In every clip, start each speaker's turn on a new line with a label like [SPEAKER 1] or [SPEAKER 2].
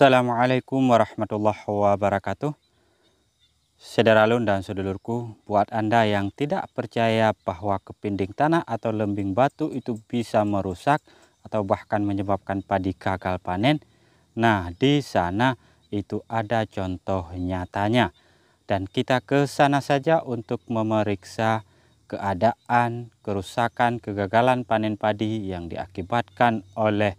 [SPEAKER 1] Assalamualaikum warahmatullahi wabarakatuh. Saudara-alun dan sedulurku, buat Anda yang tidak percaya bahwa kepinding tanah atau lembing batu itu bisa merusak atau bahkan menyebabkan padi gagal panen, nah di sana itu ada contoh nyatanya. Dan kita ke sana saja untuk memeriksa keadaan, kerusakan, kegagalan panen padi yang diakibatkan oleh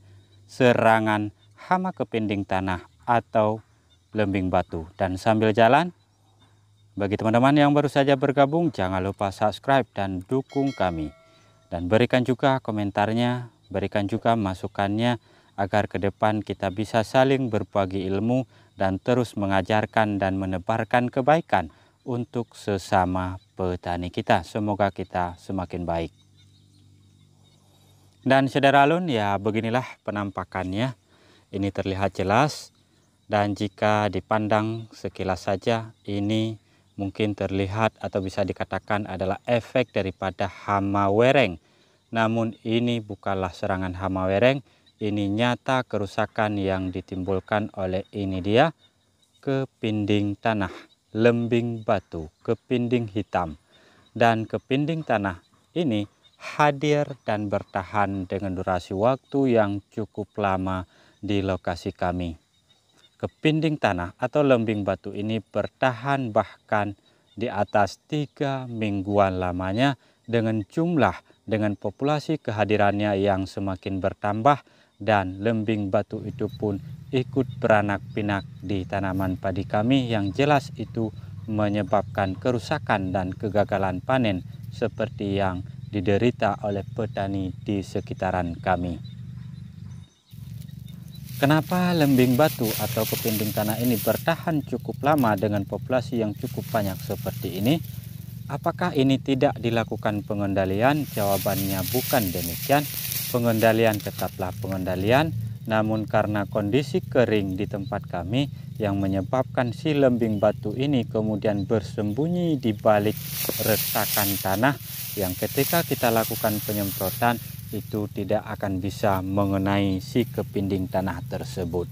[SPEAKER 1] serangan hama kepinding tanah atau lembing batu. Dan sambil jalan, bagi teman-teman yang baru saja bergabung, jangan lupa subscribe dan dukung kami. Dan berikan juga komentarnya, berikan juga masukannya agar ke depan kita bisa saling berbagi ilmu dan terus mengajarkan dan menebarkan kebaikan untuk sesama petani kita. Semoga kita semakin baik. Dan saudara alun, ya beginilah penampakannya. Ini terlihat jelas, dan jika dipandang sekilas saja, ini mungkin terlihat atau bisa dikatakan adalah efek daripada hama wereng. Namun ini bukanlah serangan hama wereng, ini nyata kerusakan yang ditimbulkan oleh ini dia kepinding tanah, lembing batu, kepinding hitam. Dan kepinding tanah ini hadir dan bertahan dengan durasi waktu yang cukup lama di lokasi kami. Kepinding tanah atau lembing batu ini bertahan bahkan di atas 3 mingguan lamanya dengan populasi kehadirannya yang semakin bertambah, dan lembing batu itu pun ikut beranak pinak di tanaman padi kami yang jelas itu menyebabkan kerusakan dan kegagalan panen seperti yang diderita oleh petani di sekitaran kami. Kenapa lembing batu atau kepinding tanah ini bertahan cukup lama dengan populasi yang cukup banyak seperti ini? Apakah ini tidak dilakukan pengendalian? Jawabannya bukan demikian. Pengendalian tetaplah pengendalian, namun karena kondisi kering di tempat kami yang menyebabkan si lembing batu ini kemudian bersembunyi di balik retakan tanah yang ketika kita lakukan penyemprotan itu tidak akan bisa mengenai si kepinding tanah tersebut.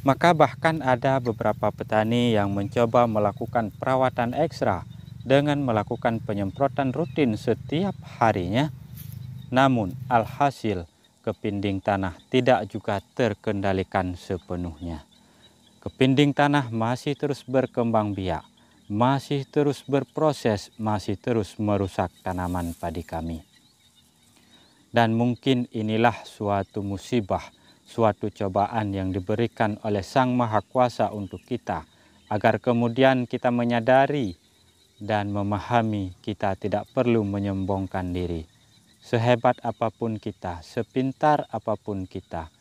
[SPEAKER 1] Maka bahkan ada beberapa petani yang mencoba melakukan perawatan ekstra dengan melakukan penyemprotan rutin setiap harinya. Namun alhasil kepinding tanah tidak juga terkendalikan sepenuhnya. Kepinding tanah masih terus berkembang biak, masih terus berproses, masih terus merusak tanaman padi kami. Dan mungkin inilah suatu musibah, suatu cobaan yang diberikan oleh Sang Maha Kuasa untuk kita, agar kemudian kita menyadari dan memahami kita tidak perlu menyombongkan diri. Sehebat apapun kita, sepintar apapun kita,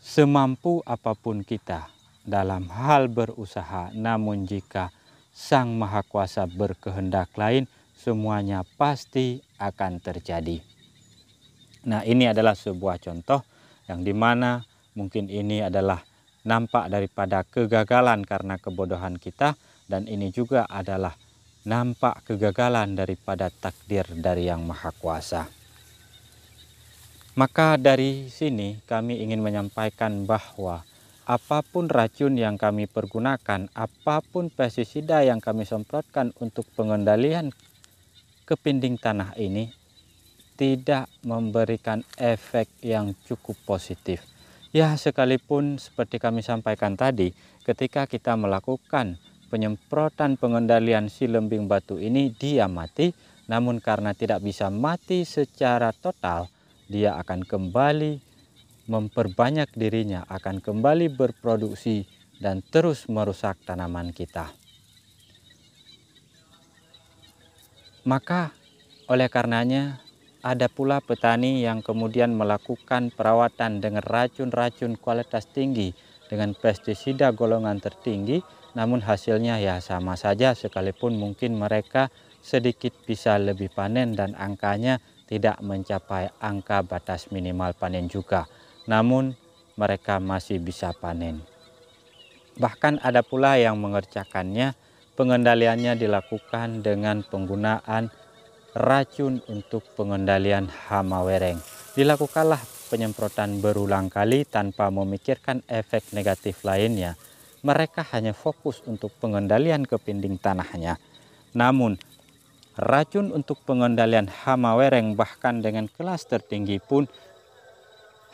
[SPEAKER 1] semampu apapun kita dalam hal berusaha, namun jika Sang Maha Kuasa berkehendak lain, semuanya pasti akan terjadi. Nah, ini adalah sebuah contoh yang dimana mungkin ini adalah nampak daripada kegagalan karena kebodohan kita, dan ini juga adalah nampak kegagalan daripada takdir dari Yang Maha Kuasa. Maka dari sini kami ingin menyampaikan bahwa apapun racun yang kami pergunakan, apapun pestisida yang kami semprotkan untuk pengendalian kepinding tanah ini, tidak memberikan efek yang cukup positif. Ya, sekalipun seperti kami sampaikan tadi, ketika kita melakukan penyemprotan pengendalian si lembing batu ini, dia mati. Namun karena tidak bisa mati secara total, dia akan kembali memperbanyak dirinya, akan kembali berproduksi dan terus merusak tanaman kita. Maka oleh karenanya ada pula petani yang kemudian melakukan perawatan dengan racun-racun kualitas tinggi, dengan pestisida golongan tertinggi, namun hasilnya ya sama saja, sekalipun mungkin mereka sedikit bisa lebih panen dan angkanya tidak mencapai angka batas minimal panen juga, namun mereka masih bisa panen. Bahkan ada pula yang mengerjakannya, pengendaliannya dilakukan dengan penggunaan racun untuk pengendalian hama wereng. Dilakukanlah penyemprotan berulang kali tanpa memikirkan efek negatif lainnya. Mereka hanya fokus untuk pengendalian kepinding tanahnya. Namun, racun untuk pengendalian hama wereng bahkan dengan kelas tertinggi pun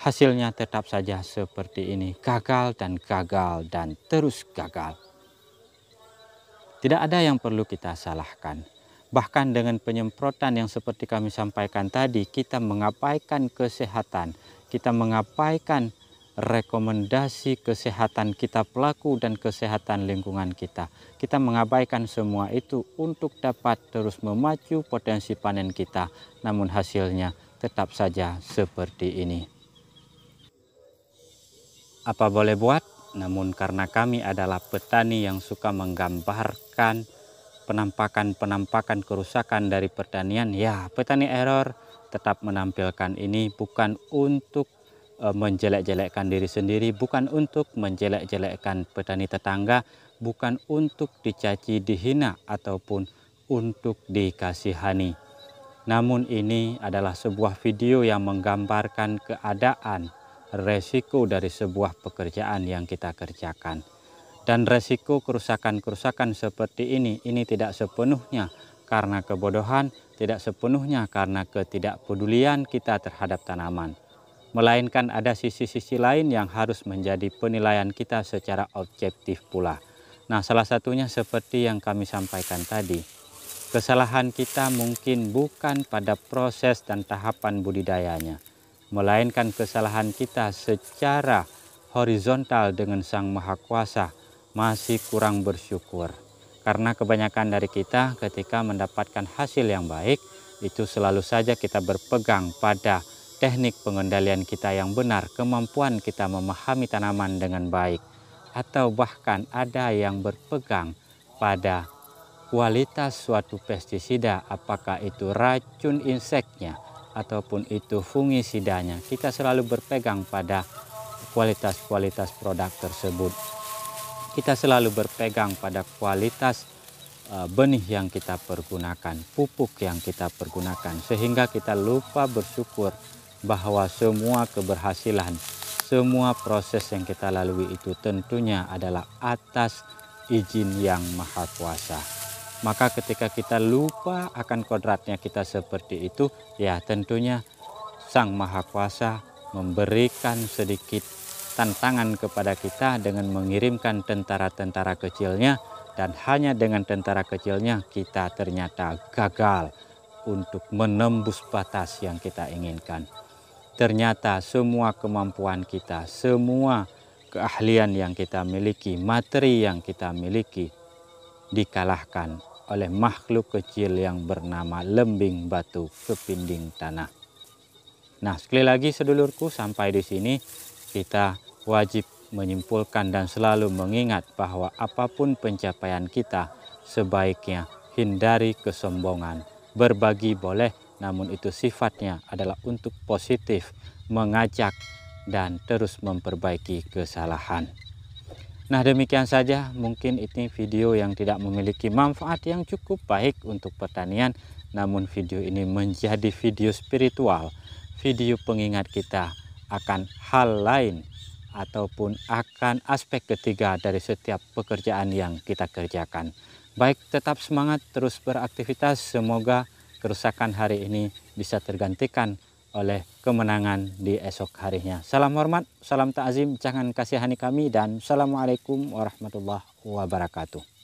[SPEAKER 1] hasilnya tetap saja seperti ini. Gagal dan terus gagal. Tidak ada yang perlu kita salahkan. Bahkan dengan penyemprotan yang seperti kami sampaikan tadi, kita mengabaikan kesehatan, kita mengabaikan rekomendasi kesehatan kita pelaku dan kesehatan lingkungan kita. Kita mengabaikan semua itu untuk dapat terus memacu potensi panen kita, namun hasilnya tetap saja seperti ini. Apa boleh buat? Namun karena kami adalah petani yang suka menggambarkan penampakan kerusakan dari pertanian, ya petani error tetap menampilkan ini bukan untuk menjelek-jelekkan diri sendiri, bukan untuk menjelek-jelekkan petani tetangga, bukan untuk dicaci, dihina, ataupun untuk dikasihani. Namun ini adalah sebuah video yang menggambarkan keadaan resiko dari sebuah pekerjaan yang kita kerjakan. Dan resiko kerusakan-kerusakan seperti ini tidak sepenuhnya karena kebodohan, tidak sepenuhnya karena ketidakpedulian kita terhadap tanaman. Melainkan ada sisi-sisi lain yang harus menjadi penilaian kita secara objektif pula. Nah, salah satunya seperti yang kami sampaikan tadi. Kesalahan kita mungkin bukan pada proses dan tahapan budidayanya, melainkan kesalahan kita secara horizontal dengan Sang Maha Kuasa masih kurang bersyukur. Karena kebanyakan dari kita ketika mendapatkan hasil yang baik, itu selalu saja kita berpegang pada teknik pengendalian kita yang benar, kemampuan kita memahami tanaman dengan baik, atau bahkan ada yang berpegang pada kualitas suatu pestisida, apakah itu racun inseknya ataupun itu fungisidanya. Kita selalu berpegang pada kualitas-kualitas produk tersebut. Kita selalu berpegang pada kualitas benih yang kita pergunakan, pupuk yang kita pergunakan, sehingga kita lupa bersyukur bahwa semua keberhasilan, semua proses yang kita lalui itu tentunya adalah atas izin yang Maha Kuasa. Maka ketika kita lupa akan kodratnya kita seperti itu, ya tentunya Sang Maha Kuasa memberikan sedikit tantangan kepada kita dengan mengirimkan tentara-tentara kecilnya, dan hanya dengan tentara kecilnya kita ternyata gagal untuk menembus batas yang kita inginkan. Ternyata semua kemampuan kita, semua keahlian yang kita miliki, materi yang kita miliki dikalahkan oleh makhluk kecil yang bernama lembing batu kepinding tanah. Nah, sekali lagi sedulurku, sampai di sini kita wajib menyimpulkan dan selalu mengingat bahwa apapun pencapaian kita, sebaiknya hindari kesombongan. Berbagi boleh, namun itu sifatnya adalah untuk positif, mengajak dan terus memperbaiki kesalahan. Nah, demikian saja, mungkin ini video yang tidak memiliki manfaat yang cukup baik untuk pertanian, namun video ini menjadi video spiritual, video pengingat kita akan hal lain ataupun akan aspek ketiga dari setiap pekerjaan yang kita kerjakan. Baik, tetap semangat, terus beraktivitas, semoga kerusakan hari ini bisa tergantikan oleh kemenangan di esok harinya. Salam hormat, salam ta'zim, jangan kasihani kami, dan Assalamualaikum warahmatullahi wabarakatuh.